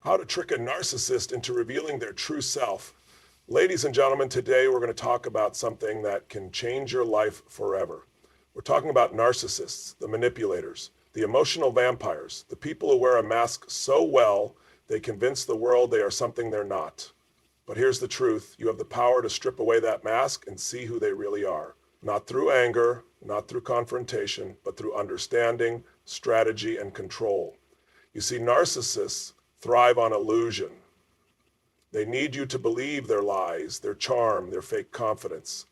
How to trick a narcissist into revealing their true self. Ladies and gentlemen, today we're going to talk about something that can change your life forever. We're talking about narcissists, the manipulators, the emotional vampires, the people who wear a mask so well they convince the world they are something they're not. But here's the truth. You have the power to strip away that mask and see who they really are. Not through anger, not through confrontation, but through understanding, strategy, and control. You see, narcissists thrive on illusion. They need you to believe their lies, their charm, their fake confidence.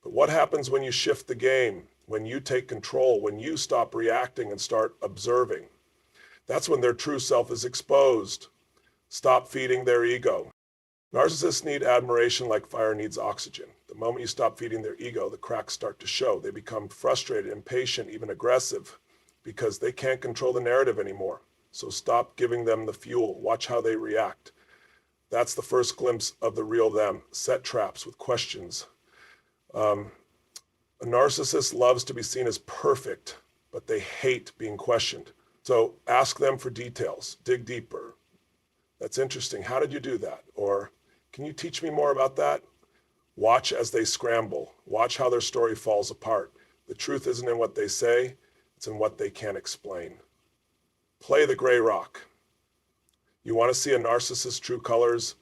But what happens when you shift the game, when you take control, when you stop reacting and start observing? That's when their true self is exposed. Stop feeding their ego. Narcissists need admiration like fire needs oxygen. The moment you stop feeding their ego, the cracks start to show. They become frustrated, impatient, even aggressive, because they can't control the narrative anymore. So stop giving them the fuel. Watch how they react. That's the first glimpse of the real them. Set traps with questions. A narcissist loves to be seen as perfect, but they hate being questioned. So ask them for details. Dig deeper. That's interesting. How did you do that? Or can you teach me more about that? Watch as they scramble. Watch how their story falls apart. The truth isn't in what they say. It's in what they can't explain. Play the gray rock. You want to see a narcissist's true colors?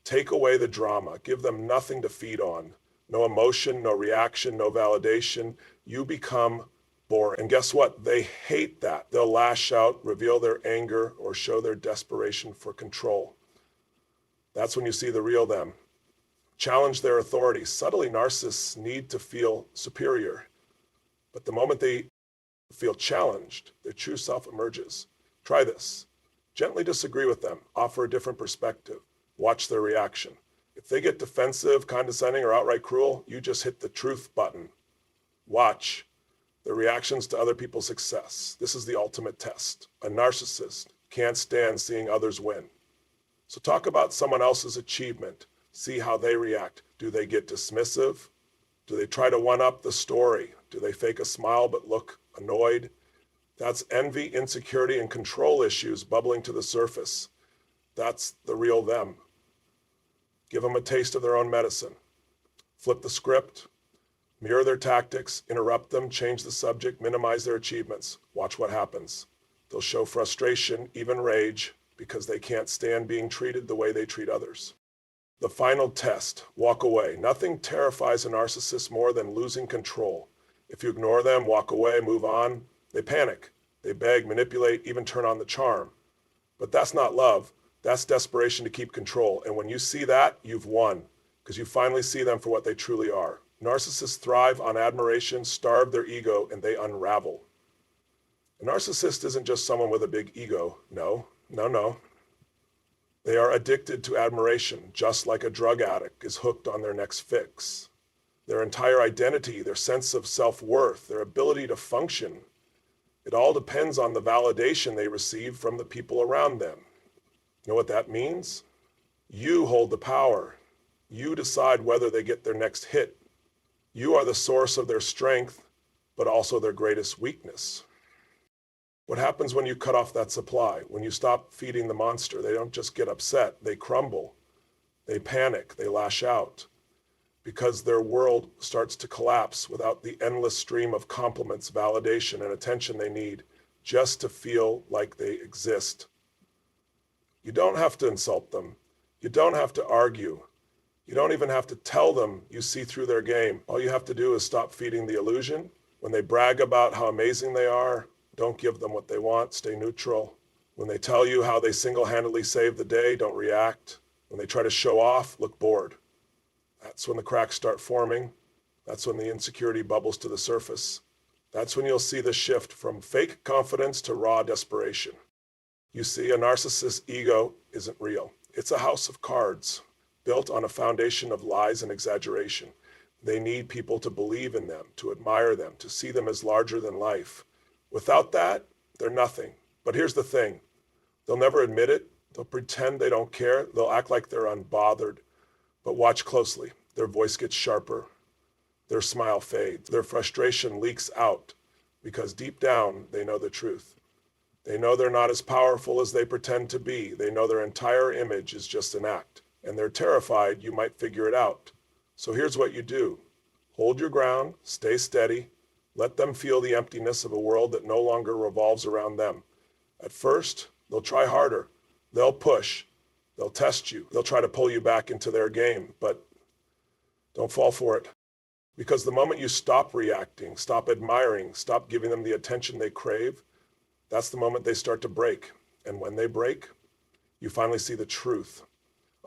Take away the drama. Give them nothing to feed on. No emotion, no reaction, no validation. You become boring. And guess what? They hate that. They'll lash out, reveal their anger, or show their desperation for control. That's when you see the real them. Challenge their authority. Subtly, narcissists need to feel superior. But the moment they feel challenged, their true self emerges. Try this. Gently disagree with them. Offer a different perspective. Watch their reaction. If they get defensive, condescending, or outright cruel, you just hit the truth button. Watch their reactions to other people's success. This is the ultimate test. A narcissist can't stand seeing others win. So talk about someone else's achievement. See how they react. Do they get dismissive? Do they try to one-up the story? Do they fake a smile but look annoyed? That's envy, insecurity, and control issues bubbling to the surface. That's the real them. Give them a taste of their own medicine. Flip the script. Mirror their tactics. Interrupt them. Change the subject. Minimize their achievements. Watch what happens. They'll show frustration, even rage, because they can't stand being treated the way they treat others. The final test. Walk away. Nothing terrifies a narcissist more than losing control. If you ignore them, walk away, move on, they panic. They beg, manipulate, even turn on the charm. But that's not love. That's desperation to keep control. And when you see that, you've won, because you finally see them for what they truly are. Narcissists thrive on admiration, starve their ego, and they unravel. A narcissist isn't just someone with a big ego. No. They are addicted to admiration, just like a drug addict is hooked on their next fix. Their entire identity, their sense of self-worth, their ability to function, it all depends on the validation they receive from the people around them. You know what that means? You hold the power. You decide whether they get their next hit. You are the source of their strength, but also their greatest weakness. What happens when you cut off that supply? When you stop feeding the monster, they don't just get upset, they crumble, they panic, they lash out, because their world starts to collapse without the endless stream of compliments, validation, and attention they need just to feel like they exist. You don't have to insult them. You don't have to argue. You don't even have to tell them you see through their game. All you have to do is stop feeding the illusion. When they brag about how amazing they are, don't give them what they want. Stay neutral. When they tell you how they single-handedly saved the day, don't react. When they try to show off, look bored. That's when the cracks start forming. That's when the insecurity bubbles to the surface. That's when you'll see the shift from fake confidence to raw desperation. You see, a narcissist's ego isn't real. It's a house of cards built on a foundation of lies and exaggeration. They need people to believe in them, to admire them, to see them as larger than life. Without that, they're nothing. But here's the thing. They'll never admit it. They'll pretend they don't care. They'll act like they're unbothered. But watch closely. Their voice gets sharper. Their smile fades. Their frustration leaks out because deep down, they know the truth. They know they're not as powerful as they pretend to be. They know their entire image is just an act, and they're terrified you might figure it out. So here's what you do. Hold your ground, stay steady, let them feel the emptiness of a world that no longer revolves around them. At first, they'll try harder. They'll push. They'll test you. They'll try to pull you back into their game, but don't fall for it. Because the moment you stop reacting, stop admiring, stop giving them the attention they crave, that's the moment they start to break. And when they break, you finally see the truth,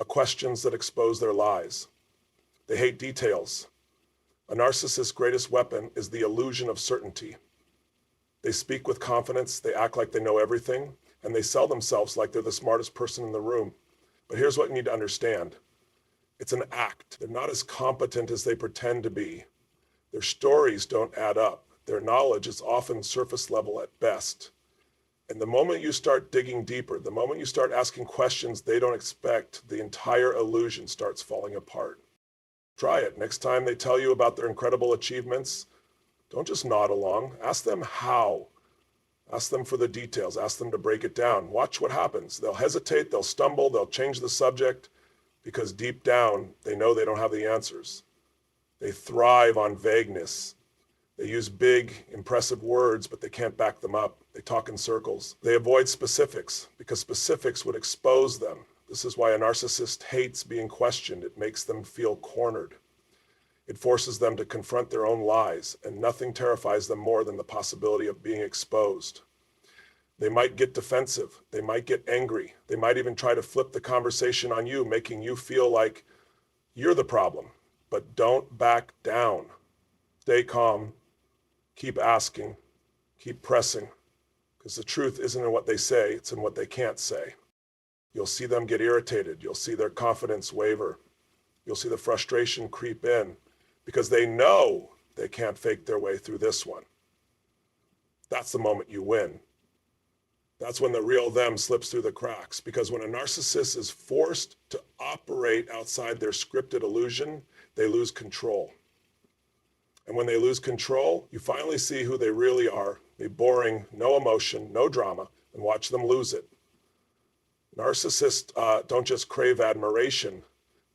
questions that expose their lies. They hate details. A narcissist's greatest weapon is the illusion of certainty. They speak with confidence, they act like they know everything, and they sell themselves like they're the smartest person in the room. But here's what you need to understand. It's an act. They're not as competent as they pretend to be. Their stories don't add up. Their knowledge is often surface level at best. And the moment you start digging deeper, the moment you start asking questions they don't expect, the entire illusion starts falling apart. Try it. Next time they tell you about their incredible achievements, don't just nod along. Ask them how. Ask them for the details. Ask them to break it down. Watch what happens. They'll hesitate, they'll stumble, they'll change the subject, because deep down, they know they don't have the answers. They thrive on vagueness. They use big, impressive words, but they can't back them up. They talk in circles. They avoid specifics because specifics would expose them. This is why a narcissist hates being questioned. It makes them feel cornered. It forces them to confront their own lies, and nothing terrifies them more than the possibility of being exposed. They might get defensive. They might get angry. They might even try to flip the conversation on you, making you feel like you're the problem. But don't back down. Stay calm. Keep asking. Keep pressing. Because the truth isn't in what they say, it's in what they can't say. You'll see them get irritated. You'll see their confidence waver. You'll see the frustration creep in because they know they can't fake their way through this one. That's the moment you win. That's when the real them slips through the cracks, because when a narcissist is forced to operate outside their scripted illusion, they lose control. And when they lose control, you finally see who they really are. They're boring, no emotion, no drama, and watch them lose it. Narcissists don't just crave admiration.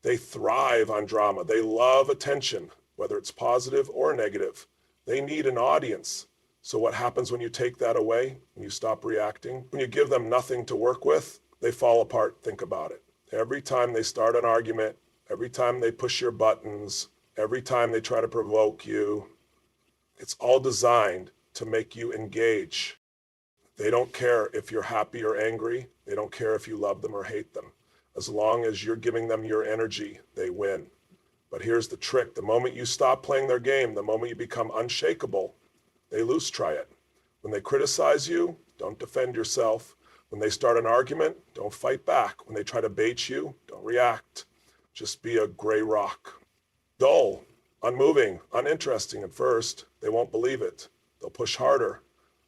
They thrive on drama. They love attention, whether it's positive or negative. They need an audience. So what happens when you take that away, when you stop reacting? When you give them nothing to work with, they fall apart. Think about it. Every time they start an argument, every time they push your buttons, every time they try to provoke you, it's all designed to make you engage. They don't care if you're happy or angry. They don't care if you love them or hate them. As long as you're giving them your energy, they win. But here's the trick. The moment you stop playing their game, the moment you become unshakable, they lose. Try it. When they criticize you, don't defend yourself. When they start an argument, don't fight back. When they try to bait you, don't react. Just be a gray rock. Dull, unmoving, uninteresting at first. They won't believe it. They'll push harder.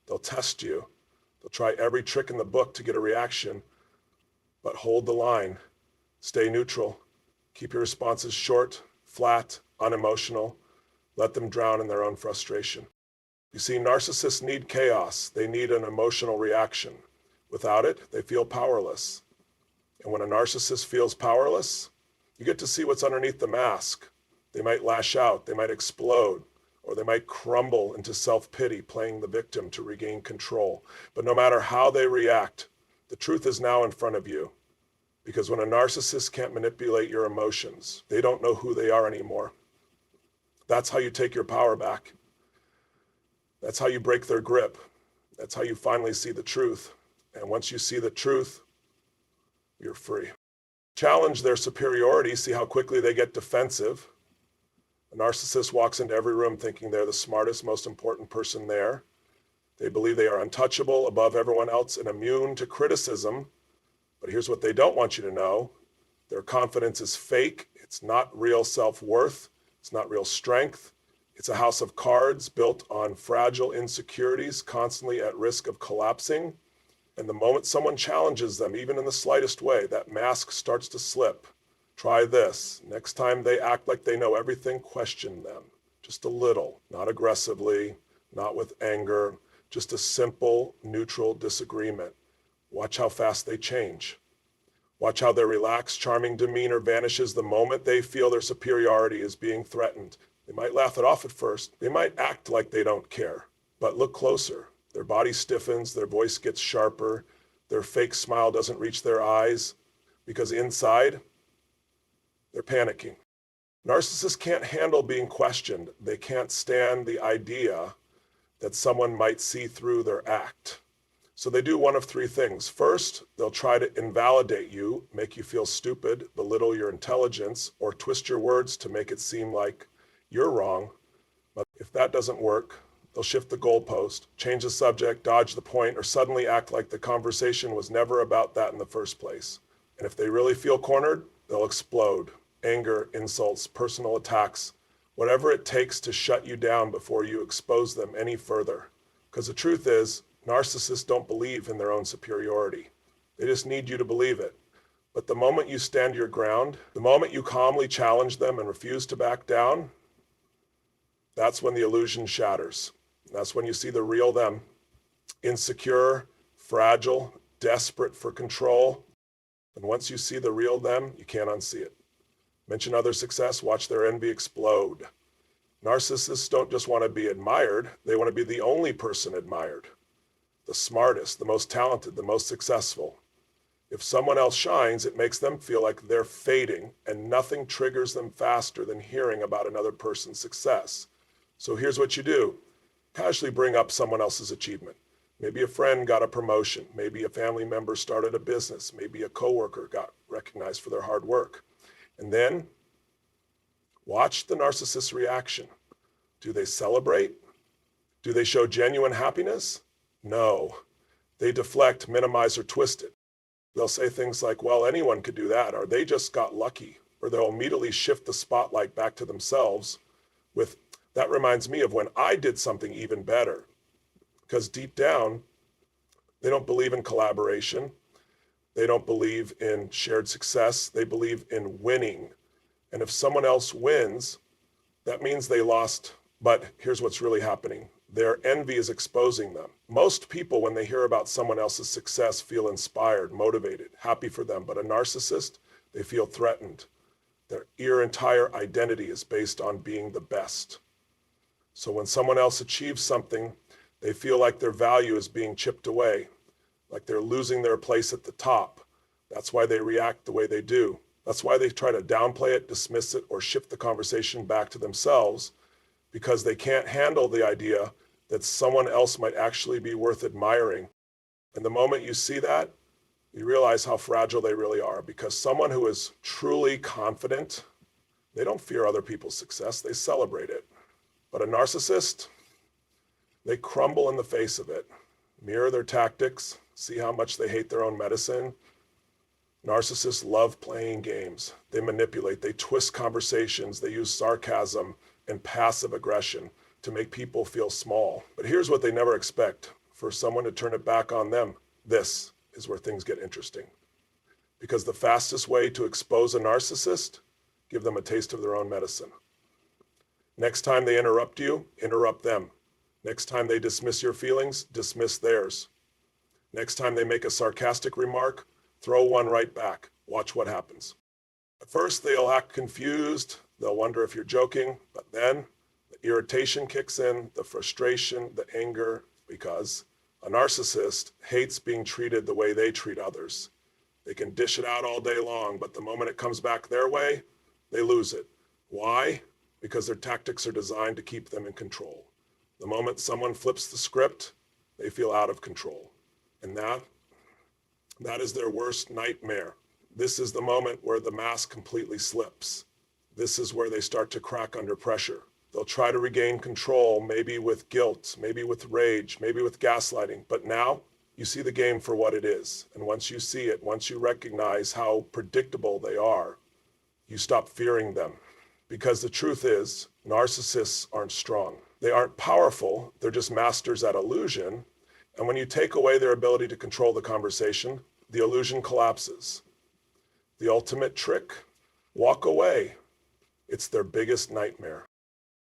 They'll test you. They'll try every trick in the book to get a reaction. But hold the line. Stay neutral. Keep your responses short, flat, unemotional. Let them drown in their own frustration. You see, narcissists need chaos. They need an emotional reaction. Without it, they feel powerless. And when a narcissist feels powerless, you get to see what's underneath the mask. They might lash out, they might explode, or they might crumble into self-pity, playing the victim to regain control. But no matter how they react, the truth is now in front of you. Because when a narcissist can't manipulate your emotions, they don't know who they are anymore. That's how you take your power back. That's how you break their grip. That's how you finally see the truth. And once you see the truth, you're free. Challenge their superiority, see how quickly they get defensive. A narcissist walks into every room thinking they're the smartest, most important person there. They believe they are untouchable, above everyone else, and immune to criticism. But here's what they don't want you to know. Their confidence is fake. It's not real self-worth. It's not real strength. It's a house of cards built on fragile insecurities, constantly at risk of collapsing. And the moment someone challenges them, even in the slightest way, that mask starts to slip. Try this. Next time they act like they know everything, question them. Just a little, not aggressively, not with anger, just a simple, neutral disagreement. Watch how fast they change. Watch how their relaxed, charming demeanor vanishes the moment they feel their superiority is being threatened. They might laugh it off at first. They might act like they don't care. But look closer. Their body stiffens, their voice gets sharper, their fake smile doesn't reach their eyes, because inside, they're panicking. Narcissists can't handle being questioned. They can't stand the idea that someone might see through their act. So they do one of three things. First, they'll try to invalidate you, make you feel stupid, belittle your intelligence, or twist your words to make it seem like you're wrong. But if that doesn't work, they'll shift the goalpost, change the subject, dodge the point, or suddenly act like the conversation was never about that in the first place. And if they really feel cornered, they'll explode. Anger, insults, personal attacks, whatever it takes to shut you down before you expose them any further. Because the truth is, narcissists don't believe in their own superiority. They just need you to believe it. But the moment you stand your ground, the moment you calmly challenge them and refuse to back down, that's when the illusion shatters. That's when you see the real them, insecure, fragile, desperate for control. And once you see the real them, you can't unsee it. Mention other success, watch their envy explode. Narcissists don't just want to be admired, they want to be the only person admired. The smartest, the most talented, the most successful. If someone else shines, it makes them feel like they're fading, and nothing triggers them faster than hearing about another person's success. So here's what you do. Casually bring up someone else's achievement. Maybe a friend got a promotion. Maybe a family member started a business. Maybe a coworker got recognized for their hard work. And then watch the narcissist's reaction. Do they celebrate? Do they show genuine happiness? No. They deflect, minimize, or twist it. They'll say things like, well, anyone could do that, or they just got lucky, or they'll immediately shift the spotlight back to themselves with, that reminds me of when I did something even better. Because deep down, they don't believe in collaboration. They don't believe in shared success. They believe in winning. And if someone else wins, that means they lost. But here's what's really happening. Their envy is exposing them. Most people, when they hear about someone else's success, feel inspired, motivated, happy for them. But a narcissist, they feel threatened. Their entire identity is based on being the best. So when someone else achieves something, they feel like their value is being chipped away, like they're losing their place at the top. That's why they react the way they do. That's why they try to downplay it, dismiss it, or shift the conversation back to themselves, because they can't handle the idea that someone else might actually be worth admiring. And the moment you see that, you realize how fragile they really are, because someone who is truly confident, they don't fear other people's success, they celebrate it. But a narcissist, they crumble in the face of it. Mirror their tactics, see how much they hate their own medicine. Narcissists love playing games. They manipulate, they twist conversations, they use sarcasm and passive aggression to make people feel small. But here's what they never expect, for someone to turn it back on them. This is where things get interesting. Because the fastest way to expose a narcissist, give them a taste of their own medicine. Next time they interrupt you, interrupt them. Next time they dismiss your feelings, dismiss theirs. Next time they make a sarcastic remark, throw one right back. Watch what happens. At first, they'll act confused. They'll wonder if you're joking, but then the irritation kicks in, the frustration, the anger, because a narcissist hates being treated the way they treat others. They can dish it out all day long, but the moment it comes back their way, they lose it. Why? Because their tactics are designed to keep them in control. The moment someone flips the script, they feel out of control. And that is their worst nightmare. This is the moment where the mask completely slips. This is where they start to crack under pressure. They'll try to regain control, maybe with guilt, maybe with rage, maybe with gaslighting. But now you see the game for what it is. And once you see it, once you recognize how predictable they are, you stop fearing them. Because the truth is, narcissists aren't strong. They aren't powerful. They're just masters at illusion. And when you take away their ability to control the conversation, the illusion collapses. The ultimate trick? Walk away. It's their biggest nightmare.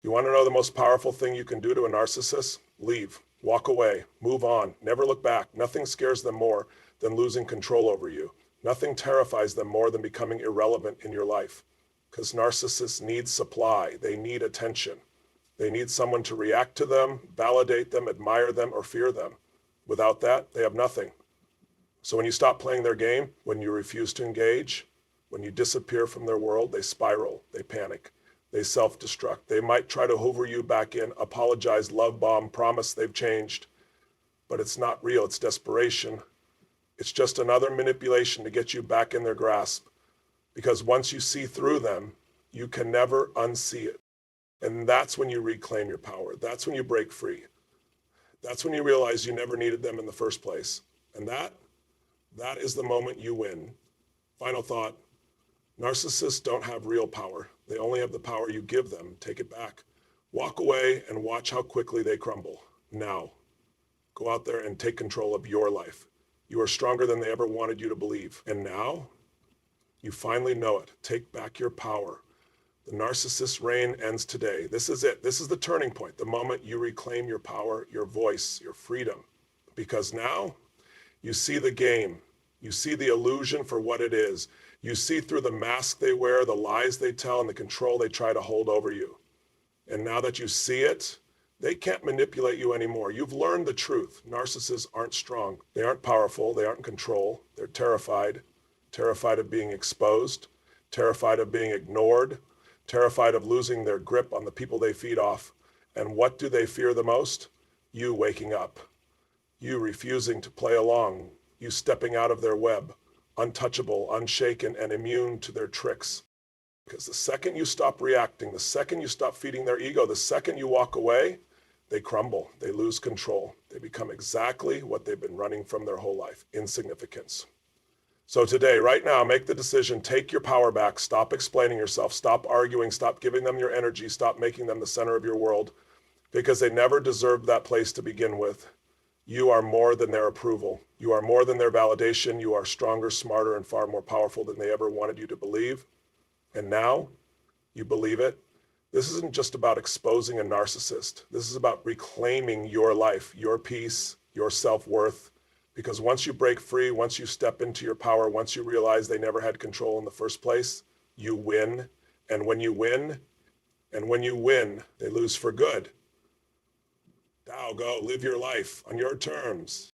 You want to know the most powerful thing you can do to a narcissist? Leave. Walk away, move on, never look back. Nothing scares them more than losing control over you. Nothing terrifies them more than becoming irrelevant in your life. Because narcissists need supply, they need attention. They need someone to react to them, validate them, admire them, or fear them. Without that, they have nothing. So when you stop playing their game, when you refuse to engage, when you disappear from their world, they spiral, they panic, they self-destruct. They might try to hoover you back in, apologize, love bomb, promise they've changed, but it's not real, it's desperation. It's just another manipulation to get you back in their grasp. Because once you see through them, you can never unsee it. And that's when you reclaim your power. That's when you break free. That's when you realize you never needed them in the first place. And that is the moment you win. Final thought, narcissists don't have real power. They only have the power you give them. Take it back. Walk away and watch how quickly they crumble. Now, go out there and take control of your life. You are stronger than they ever wanted you to believe. And now, you finally know it. Take back your power. The narcissist's reign ends today. This is it. This is the turning point, the moment you reclaim your power, your voice, your freedom. Because now you see the game. You see the illusion for what it is. You see through the mask they wear, the lies they tell, and the control they try to hold over you. And now that you see it, they can't manipulate you anymore. You've learned the truth. Narcissists aren't strong. They aren't powerful. They aren't in control. They're terrified. Terrified of being exposed. Terrified of being ignored. Terrified of losing their grip on the people they feed off. And what do they fear the most? You waking up. You refusing to play along. You stepping out of their web. Untouchable, unshaken, and immune to their tricks. Because the second you stop reacting, the second you stop feeding their ego, the second you walk away, they crumble. They lose control. They become exactly what they've been running from their whole life, insignificance. So today, right now, make the decision, take your power back, stop explaining yourself, stop arguing, stop giving them your energy, stop making them the center of your world, because they never deserved that place to begin with. You are more than their approval. You are more than their validation. You are stronger, smarter, and far more powerful than they ever wanted you to believe. And now, you believe it. This isn't just about exposing a narcissist. This is about reclaiming your life, your peace, your self-worth. Because once you break free, once you step into your power, once you realize they never had control in the first place, you win. And when you win, they lose for good. Now go live your life on your terms.